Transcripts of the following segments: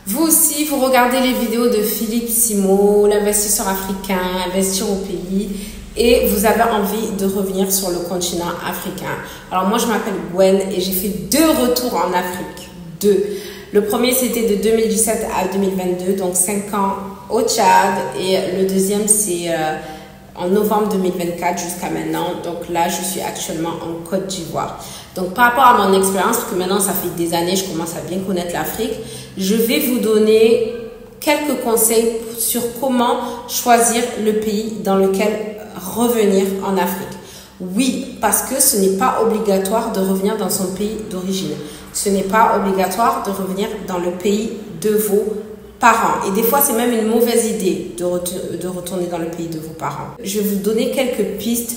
Vous aussi, vous regardez les vidéos de Philippe Simo, l'investisseur africain, investir au pays, et vous avez envie de revenir sur le continent africain. Alors moi, je m'appelle Gwen et j'ai fait 2 retours en Afrique. 2. Le premier, c'était de 2017 à 2022, donc 5 ans au Tchad, et le deuxième, c'est en novembre 2024 jusqu'à maintenant. Donc là, je suis actuellement en Côte d'Ivoire. Donc par rapport à mon expérience, parce que maintenant ça fait des années, je commence à bien connaître l'Afrique, je vais vous donner quelques conseils sur comment choisir le pays dans lequel revenir en Afrique. Oui, parce que ce n'est pas obligatoire de revenir dans son pays d'origine. Ce n'est pas obligatoire de revenir dans le pays de vos parents. Et des fois, c'est même une mauvaise idée de retourner dans le pays de vos parents. Je vais vous donner quelques pistes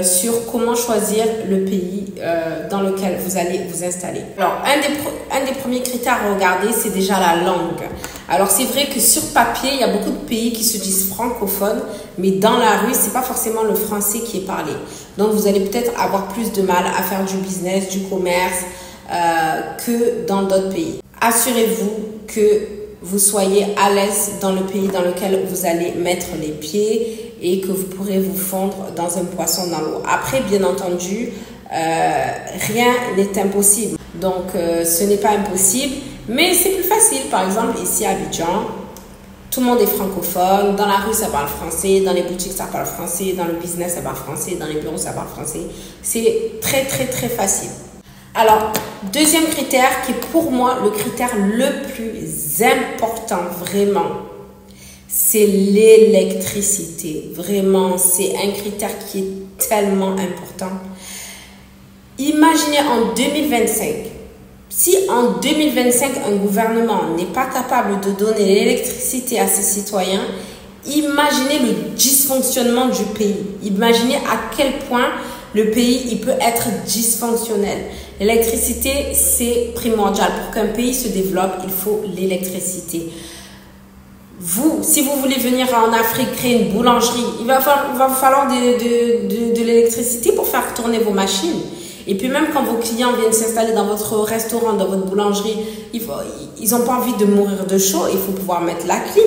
sur comment choisir le pays dans lequel vous allez vous installer. Alors, un des premiers critères à regarder, c'est déjà la langue. Alors, c'est vrai que sur papier, il y a beaucoup de pays qui se disent francophones, mais dans la rue, c'est pas forcément le français qui est parlé. Donc, vous allez peut-être avoir plus de mal à faire du business, du commerce que dans d'autres pays. Assurez-vous que vous soyez à l'aise dans le pays dans lequel vous allez mettre les pieds et que vous pourrez vous fondre dans un poisson dans l'eau. Après, bien entendu, rien n'est impossible. Donc, ce n'est pas impossible, mais c'est plus facile. Par exemple, ici à Abidjan, tout le monde est francophone. Dans la rue, ça parle français. Dans les boutiques, ça parle français. Dans le business, ça parle français. Dans les bureaux, ça parle français. C'est très, très, très facile. Alors, deuxième critère qui est pour moi le critère le plus important, vraiment, c'est l'électricité. Vraiment, c'est un critère qui est tellement important. Imaginez en 2025, si en 2025, un gouvernement n'est pas capable de donner l'électricité à ses citoyens, imaginez le dysfonctionnement du pays. Imaginez à quel point le pays il peut être dysfonctionnel. L'électricité, c'est primordial. Pour qu'un pays se développe, il faut l'électricité. Vous, si vous voulez venir en Afrique créer une boulangerie, il va vous falloir de l'électricité pour faire tourner vos machines. Et puis même quand vos clients viennent s'installer dans votre restaurant, dans votre boulangerie, ils n'ont pas envie de mourir de chaud, il faut pouvoir mettre la clim.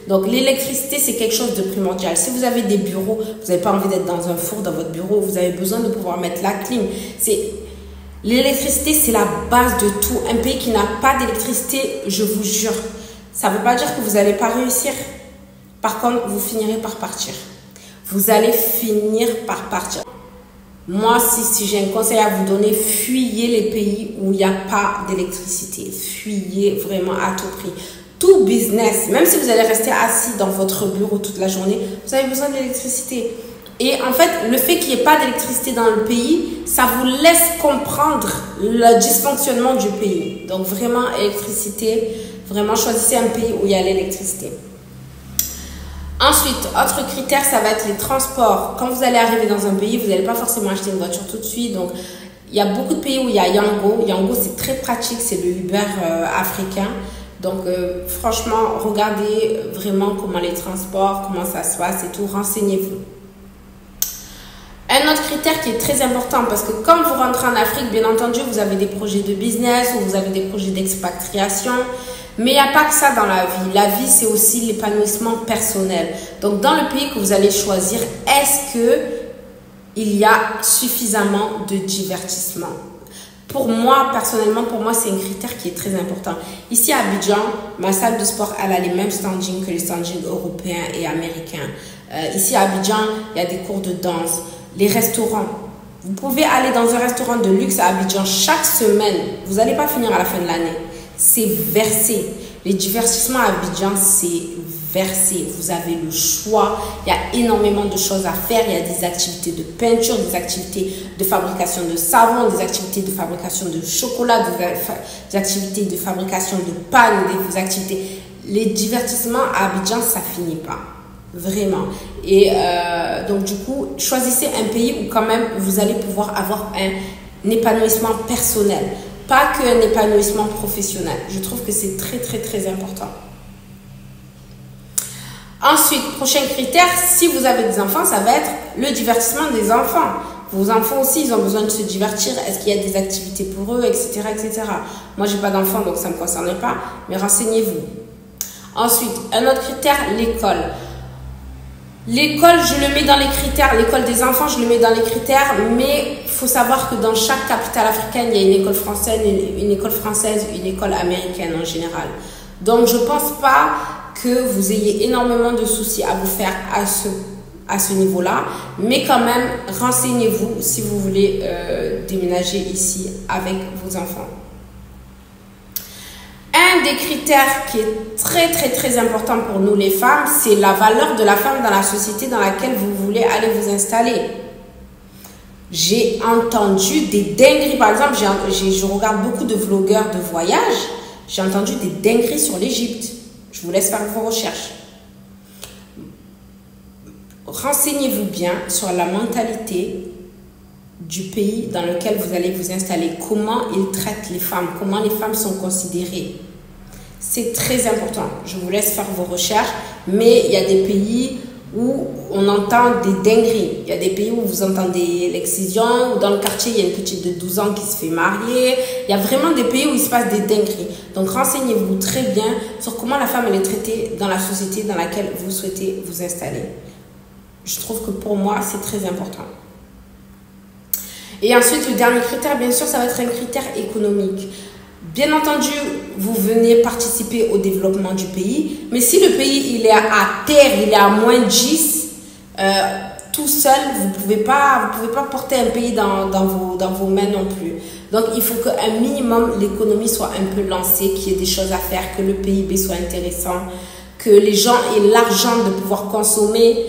Donc l'électricité, c'est quelque chose de primordial. Si vous avez des bureaux, vous n'avez pas envie d'être dans un four dans votre bureau, vous avez besoin de pouvoir mettre la clim. L'électricité, c'est la base de tout. Un pays qui n'a pas d'électricité, je vous jure, ça ne veut pas dire que vous n'allez pas réussir. Par contre, vous finirez par partir. Vous allez finir par partir. Moi, si j'ai un conseil à vous donner, fuyez les pays où il n'y a pas d'électricité. Fuyez vraiment à tout prix. Tout business, même si vous allez rester assis dans votre bureau toute la journée, vous avez besoin de l'électricité. Et en fait, le fait qu'il n'y ait pas d'électricité dans le pays, ça vous laisse comprendre le dysfonctionnement du pays. Donc vraiment, électricité, vraiment choisissez un pays où il y a l'électricité. Ensuite, autre critère, ça va être les transports. Quand vous allez arriver dans un pays, vous n'allez pas forcément acheter une voiture tout de suite. Donc, il y a beaucoup de pays où il y a Yango. Yango, c'est très pratique, c'est le Uber africain. Donc, franchement, regardez vraiment comment les transports, comment ça se passe et tout. Renseignez-vous. Un autre critère qui est très important, parce que quand vous rentrez en Afrique, bien entendu, vous avez des projets de business ou vous avez des projets d'expatriation. Mais il n'y a pas que ça dans la vie. La vie, c'est aussi l'épanouissement personnel. Donc, dans le pays que vous allez choisir, est-ce qu'il y a suffisamment de divertissement? Pour moi, personnellement, c'est un critère qui est très important. Ici à Abidjan, ma salle de sport, elle a les mêmes standings que les standings européens et américains. Ici à Abidjan, il y a des cours de danse, les restaurants. Vous pouvez aller dans un restaurant de luxe à Abidjan chaque semaine. Vous n'allez pas finir à la fin de l'année. C'est versé. Les divertissements à Abidjan, c'est versé. Vous avez le choix. Il y a énormément de choses à faire. Il y a des activités de peinture, des activités de fabrication de savon, des activités de fabrication de chocolat, des activités de fabrication de pagnes, des activités. Les divertissements à Abidjan, ça finit pas. Vraiment. Et donc, du coup, choisissez un pays où quand même vous allez pouvoir avoir un épanouissement personnel. Pas qu'un épanouissement professionnel. Je trouve que c'est très, très, très important. Ensuite, prochain critère, si vous avez des enfants, ça va être le divertissement des enfants. Vos enfants aussi, ils ont besoin de se divertir. Est-ce qu'il y a des activités pour eux, etc., etc. Moi, j'ai pas d'enfants, donc ça me concerne pas, mais renseignez-vous. Ensuite, un autre critère, l'école. L'école, je le mets dans les critères. L'école des enfants, je le mets dans les critères, mais il faut savoir que dans chaque capitale africaine, il y a une école française, une école américaine en général. Donc, je pense pas que vous ayez énormément de soucis à vous faire à ce niveau-là, mais quand même, renseignez-vous si vous voulez déménager ici avec vos enfants. Un des critères qui est très important pour nous les femmes, c'est la valeur de la femme dans la société dans laquelle vous voulez aller vous installer. J'ai entendu des dingueries, par exemple, je regarde beaucoup de vlogueurs de voyage, j'ai entendu des dingueries sur l'Égypte. Je vous laisse faire vos recherches. Renseignez-vous bien sur la mentalité du pays dans lequel vous allez vous installer. Comment ils traitent les femmes, comment les femmes sont considérées. C'est très important. Je vous laisse faire vos recherches, mais il y a des pays où on entend des dingueries. Il y a des pays où vous entendez l'excision, ou dans le quartier, il y a une petite de 12 ans qui se fait marier. Il y a vraiment des pays où il se passe des dingueries. Donc, renseignez-vous très bien sur comment la femme elle est traitée dans la société dans laquelle vous souhaitez vous installer. Je trouve que pour moi, c'est très important. Et ensuite, le dernier critère, bien sûr, ça va être un critère économique. Bien entendu, vous venez participer au développement du pays, mais si le pays il est à terre, il est à moins 10, tout seul, vous pouvez pas porter un pays dans vos mains non plus. Donc, il faut qu'un minimum, l'économie soit un peu lancée, qu'il y ait des choses à faire, que le PIB soit intéressant, que les gens aient l'argent de pouvoir consommer.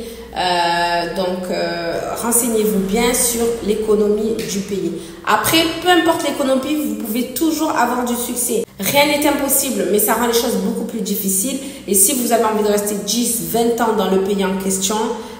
Renseignez-vous bien sur l'économie du pays. Après, peu importe l'économie, vous pouvez toujours avoir du succès. Rien n'est impossible, mais ça rend les choses beaucoup plus difficiles. Et si vous avez envie de rester 10, 20 ans dans le pays en question,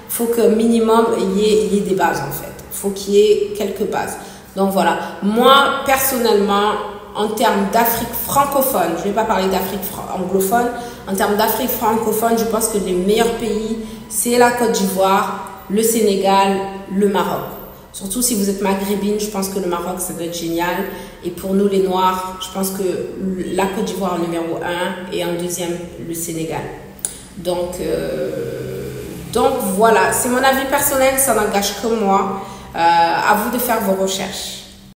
il faut que minimum il y ait des bases en fait. Il faut qu'il y ait quelques bases. Donc voilà, moi personnellement, en termes d'Afrique francophone, je ne vais pas parler d'Afrique anglophone, en termes d'Afrique francophone, je pense que les meilleurs pays, c'est la Côte d'Ivoire, le Sénégal, le Maroc. Surtout si vous êtes maghrébine, je pense que le Maroc, ça doit être génial. Et pour nous, les Noirs, je pense que la Côte d'Ivoire en numéro 1 et en deuxième, le Sénégal. Donc voilà, c'est mon avis personnel, ça n'engage que moi. À vous de faire vos recherches.